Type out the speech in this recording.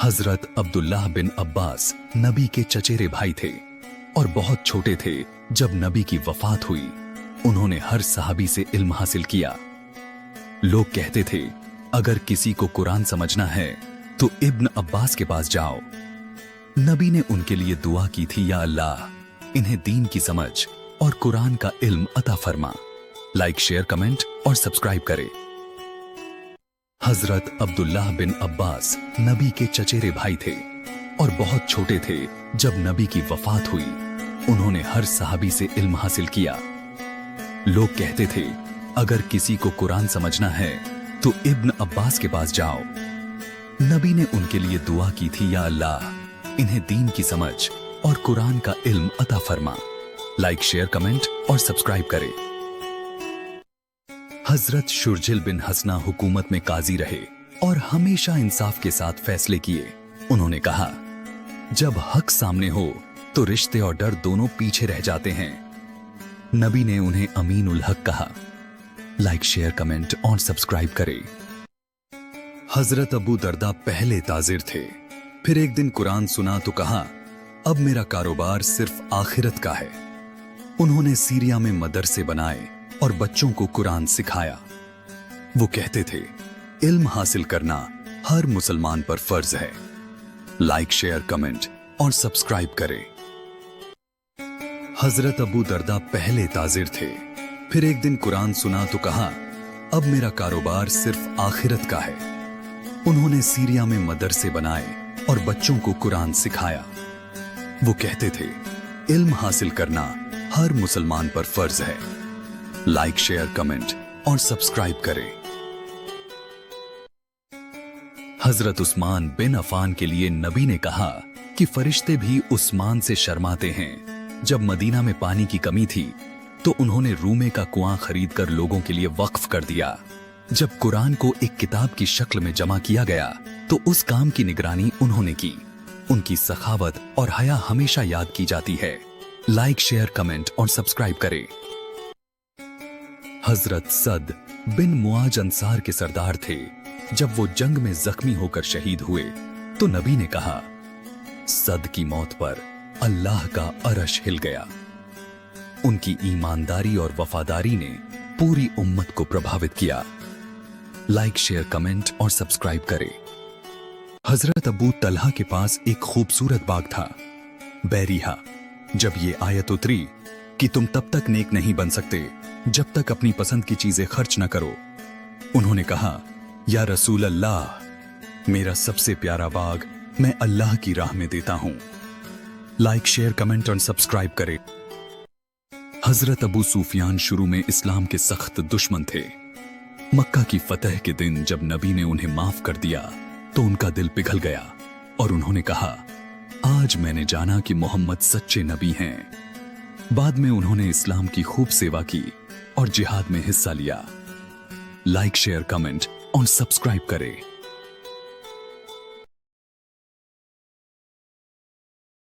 हजरत अब्दुल्लाह बिन अब्बास नबी के चचेरे भाई थे और बहुत छोटे थे जब नबी की वफात हुई। उन्होंने हर सहाबी से इल्म हासिल किया। लोग कहते थे, अगर किसी को कुरान समझना है तो इब्न अब्बास के पास जाओ। नबी ने उनके लिए दुआ की थी, या अल्लाह, इन्हें दीन की समझ और कुरान का इल्म अता फरमा। लाइक, शेयर, कमेंट और सब्सक्राइब करें। हजरत अब्दुल्लाह बिन अब्बास नबी के चचेरे भाई थे और बहुत छोटे थे जब नबी की वफात हुई। उन्होंने हर सहाबी से इल्म हासिल किया। लोग कहते थे, अगर किसी को कुरान समझना है तो इब्न अब्बास के पास जाओ। नबी ने उनके लिए दुआ की थी, या अल्लाह, इन्हें दीन की समझ और कुरान का इल्म अता फरमा। लाइक, शेयर, कमेंट और सब्सक्राइब करें। हजरत शुरजिल बिन हसना हुकूमत में काजी रहे और हमेशा इंसाफ के साथ फैसले किए। उन्होंने कहा, जब हक सामने हो तो रिश्ते और डर दोनों पीछे रह जाते हैं। नबी ने उन्हें अमीन उल हक कहा। लाइक, शेयर, कमेंट और सब्सक्राइब करें। हजरत अबू दरदा पहले ताजिर थे। फिर एक दिन कुरान सुना तो कहा, अब मेरा कारोबार सिर्फ आखिरत का है। उन्होंने सीरिया में मदरसे बनाए और बच्चों को कुरान सिखाया। वो कहते थे, इल्म हासिल करना हर मुसलमान पर फर्ज है। लाइक, शेयर, कमेंट और सब्सक्राइब करें। हजरत अबू दरदा पहले ताजिर थे। फिर एक दिन कुरान सुना तो कहा, अब मेरा कारोबार सिर्फ आखिरत का है। उन्होंने सीरिया में मदरसे बनाए और बच्चों को कुरान सिखाया। वो कहते थे, इल्म हासिल करना हर मुसलमान पर फर्ज है। लाइक, शेयर, कमेंट और सब्सक्राइब करें। हजरत उस्मान बिन अफान के लिए नबी ने कहा कि फरिश्ते भी उस्मान से शर्माते हैं। जब मदीना में पानी की कमी थी तो उन्होंने रूमे का कुआं खरीदकर लोगों के लिए वक्फ कर दिया। जब कुरान को एक किताब की शक्ल में जमा किया गया तो उस काम की निगरानी उन्होंने की। उनकी सखावत और हया हमेशा याद की जाती है। लाइक, शेयर, कमेंट और सब्सक्राइब करें। हजरत सद बिन मुआज अंसार के सरदार थे। जब वो जंग में जख्मी होकर शहीद हुए तो नबी ने कहा, सद की मौत पर अल्लाह का अरश हिल गया। उनकी ईमानदारी और वफादारी ने पूरी उम्मत को प्रभावित किया। लाइक, शेयर, कमेंट और सब्सक्राइब करें। हजरत अबू तलहा के पास एक खूबसूरत बाग था, बैरिहा। जब ये आयत उतरी कि तुम तब तक नेक नहीं बन सकते जब तक अपनी पसंद की चीजें खर्च न करो, उन्होंने कहा, या रसूल अल्लाह, मेरा सबसे प्यारा बाग मैं अल्लाह की राह में देता हूं। लाइक, शेयर, कमेंट और सब्सक्राइब करें। हजरत अबू सुफियान शुरू में इस्लाम के सख्त दुश्मन थे। मक्का की फतह के दिन जब नबी ने उन्हें माफ कर दिया तो उनका दिल पिघल गया और उन्होंने कहा, आज मैंने जाना कि मोहम्मद सच्चे नबी हैं। बाद में उन्होंने इस्लाम की खूब सेवा की और जिहाद में हिस्सा लिया। लाइक, शेयर, कमेंट और सब्सक्राइब करें।